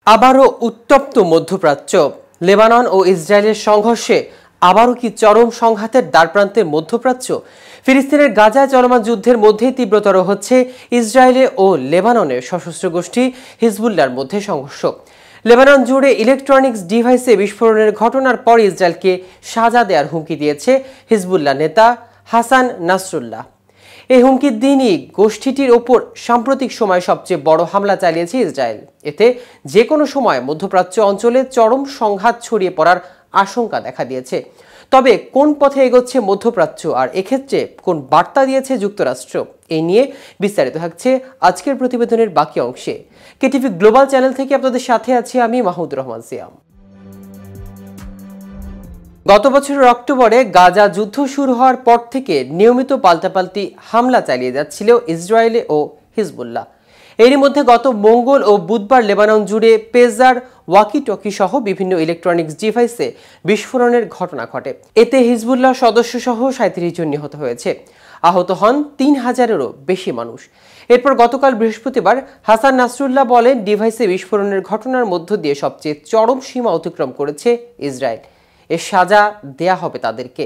আবারও উত্তপ্ত মধ্যপ্রাচ্য। লেবানন ও ইসরায়েলের সংঘর্ষে আবারও কি চরম সংঘাতের দ্বারপ্রান্তে মধ্যপ্রাচ্য? ফিলিস্তিনের গাজায় চলমান যুদ্ধের মধ্যেই তীব্রতর হচ্ছে ইসরায়েলে ও লেবাননের সশস্ত্র গোষ্ঠী হিজবুল্লাহর মধ্যে সংঘর্ষ। লেবানন জুড়ে ইলেকট্রনিক্স ডিভাইসে বিস্ফোরণের ঘটনার পর ইসরায়েলকে সাজা দেওয়ার হুমকি দিয়েছে হিজবুল্লাহ নেতা হাসান নাসরুল্লাহ। এই হুমকির দিনই গোষ্ঠীটির ওপর সাম্প্রতিক সময়ে সবচেয়ে বড় হামলা চালিয়েছে ইসরায়েল। এতে যে কোনো সময় মধ্যপ্রাচ্য অঞ্চলে চরম সংঘাত ছড়িয়ে পড়ার আশঙ্কা দেখা দিয়েছে। তবে কোন পথে এগোচ্ছে মধ্যপ্রাচ্য, আর এক্ষেত্রে কোন বার্তা দিয়েছে যুক্তরাষ্ট্র, এই নিয়ে বিস্তারিত থাকছে আজকের প্রতিবেদনের বাকি অংশে। কেটিভি গ্লোবাল চ্যানেল থেকে আপনাদের সাথে আছি আমি মাহমুদুর রহমান সিয়াম। গত বছরের অক্টোবরে গাজা যুদ্ধ শুরু হওয়ার পর থেকে নিয়মিত পাল্টাপাল্টি হামলা চালিয়ে যাচ্ছিল ইসরায়েলে ও হিজবুল্লাহ। এরই মধ্যে গত মঙ্গল ও বুধবার লেবানন জুড়ে পেজার, ওয়াকি-টকি সহ বিভিন্ন ইলেকট্রনিক্স ডিভাইসে বিস্ফোরণের ঘটনা ঘটে। এতে হিজবুল্লাহ সদস্য সহ 37 জন নিহত হয়েছে। আহত হন 3000-এরও বেশি মানুষ। এরপর গতকাল বৃহস্পতিবার হাসান নাসরুল্লাহ বলেন, ডিভাইসে বিস্ফোরণের ঘটনার মধ্য দিয়ে সবচেয়ে চরম সীমা অতিক্রম করেছে ইসরায়েল। এর সাজা দেয়া হবে তাদেরকে।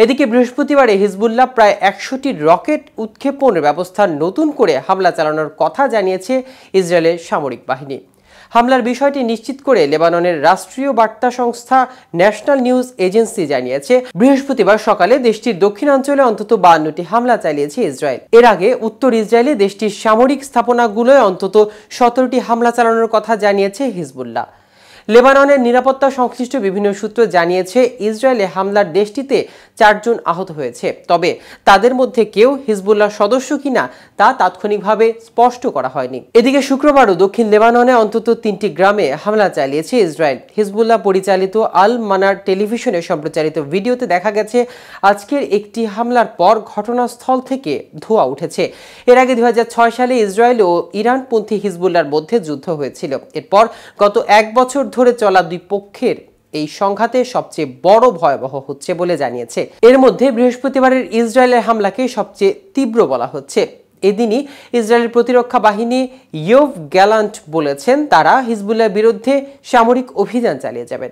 এদিকে বৃহস্পতিবারে হিজবুল্লাহ প্রায় 100টি রকেট উৎক্ষেপণের ব্যবস্থা নতুন করে হামলা চালানোর কথা জানিয়েছে ইসরায়েলের সামরিক বাহিনী। হামলার বিষয়টি নিশ্চিত করে লেবাননের রাষ্ট্রীয় বার্তা সংস্থা ন্যাশনাল নিউজ এজেন্সি জানিয়েছে, বৃহস্পতিবার সকালে দেশটির দক্ষিণাঞ্চলে অন্তত 52টি হামলা চালিয়েছে ইসরায়েল। এর আগে উত্তর ইসরায়েলে দেশটির সামরিক স্থাপনাগুলোয় অন্তত 17টি হামলা চালানোর কথা জানিয়েছে হিজবুল্লাহ। লেবাননের নিরাপত্তা সংশ্লিষ্ট বিভিন্ন সূত্র জানিয়েছে, ইসরায়েলে হামলার দেশটিতে 4 জন আহত হয়েছে। তবে তাদের মধ্যে কেউ হিজবুল্লাহ সদস্য কিনা তা তাৎক্ষণিকভাবে স্পষ্ট করা হয়নি। এদিকে শুক্রবারও দক্ষিণ লেবাননে অন্তত 3টি গ্রামে হামলা চালিয়েছে ইসরায়েল। হিজবুল্লাহ পরিচালিত আল মানার টেলিভিশনে সম্প্রচারিত ভিডিওতে দেখা গেছে, আজকের একটি হামলার পর ঘটনাস্থল থেকে ধোঁয়া উঠেছে। এর আগে 2006 সালে ইসরায়েল ও ইরানপন্থী হিজবুল্লাহর মধ্যে যুদ্ধ হয়েছিল। এরপর গত 1 বছর ধরে চলা দুই পক্ষের এই সংঘাতে সবচেয়ে বড় ভয়াবহ হচ্ছে বলে জানিয়েছে। এর মধ্যে বৃহস্পতিবারের ইসরায়েলের হামলাকে সবচেয়ে তীব্র বলা হচ্ছে। এদিনই ইসরায়েলের প্রতিরক্ষা বাহিনী ইয়োভ গ্যালান্ট বলেছেন, তারা হিজবুল্লাহর বিরুদ্ধে সামরিক অভিযান চালিয়ে যাবেন।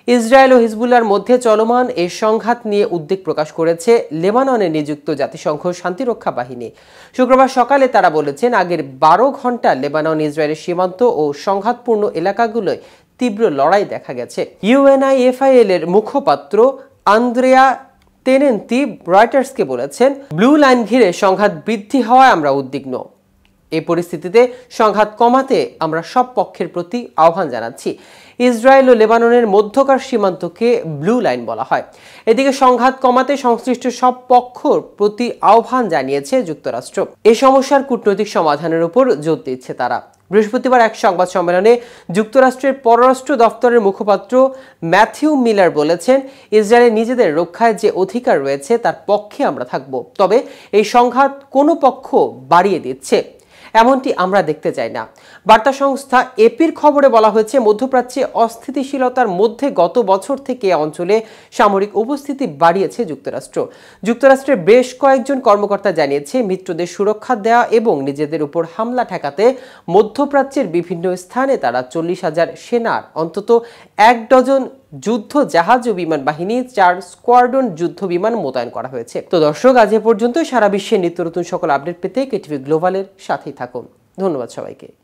ইসরায়েল ও হিজবুল্লাহর মধ্যে চলমান এই সংঘাত নিয়ে উদ্বেগ প্রকাশ করেছে লেবাননে নিযুক্ত জাতিসংঘ শান্তিরক্ষা বাহিনী। শুক্রবার সকালে তারা বলেছেন, আগের 12 ঘন্টা লেবানন ইসরায়েলের সীমান্ত ও সংঘাতপূর্ণ এলাকাগুলোয় তীব্র লড়াই দেখা গেছে। ইউএনআইএফআইএল এর মুখপাত্র আন্দ্রেয়া তেনেন্তি রয়টার্সকে বলেছেন, ব্লু লাইন ঘিরে সংঘাত বৃদ্ধি হওয়ায় আমরা উদ্বিগ্ন। এই পরিস্থিতিতে সংঘাত কমাতে আমরা সব পক্ষের প্রতি আহ্বান জানাচ্ছি। ইসরায়েল ও লেবাননের মধ্যকার সীমান্তকে ব্লু লাইন বলা হয়। এদিকে সংঘাত কমাতে সংশ্লিষ্ট সব পক্ষর প্রতি আহ্বান জানিয়েছে যুক্তরাষ্ট্র। এই সমস্যার কূটনৈতিক সমাধানের উপর জোর দিচ্ছে তারা। বৃহস্পতিবার এক সংবাদ সম্মেলনে যুক্তরাষ্ট্রের পররাষ্ট্র দপ্তরের মুখপাত্র ম্যাথিউ মিলার বলেছেন, ইসরায়েলের নিজেদের রক্ষায় যে অধিকার রয়েছে তার পক্ষে আমরা থাকব। তবে এই সংঘাত কোনো পক্ষ বাড়িয়ে দিচ্ছে এমনটি আমরা দেখতে চাই না। বার্তা সংস্থা এপির খবরে বলা হয়েছে, মধ্যপ্রাচ্যে অস্থিতিশীলতার মধ্যে গত বছর থেকে অঞ্চলে সামরিক উপস্থিতি বাড়িয়েছে যুক্তরাষ্ট্র। যুক্তরাষ্ট্রের বেশ কয়েকজন কর্মকর্তা জানিয়েছে, মিত্রদের সুরক্ষা দেওয়া এবং নিজেদের উপর হামলা ঠেকাতে মধ্যপ্রাচ্যের বিভিন্ন স্থানে তারা 40,000 সেনার অন্তত 1 ডজন যুদ্ধ জাহাজ ও বিমান বাহিনী 4 স্কোয়াড্রন যুদ্ধ বিমান মোতায়েন করা হয়েছে। তো দর্শক, আজ এ পর্যন্ত। সারা বিশ্বের নিত্য নতুন সকল আপডেট পেতে কেটিভি গ্লোবালের সাথেই থাকুন। ধন্যবাদ সবাইকে।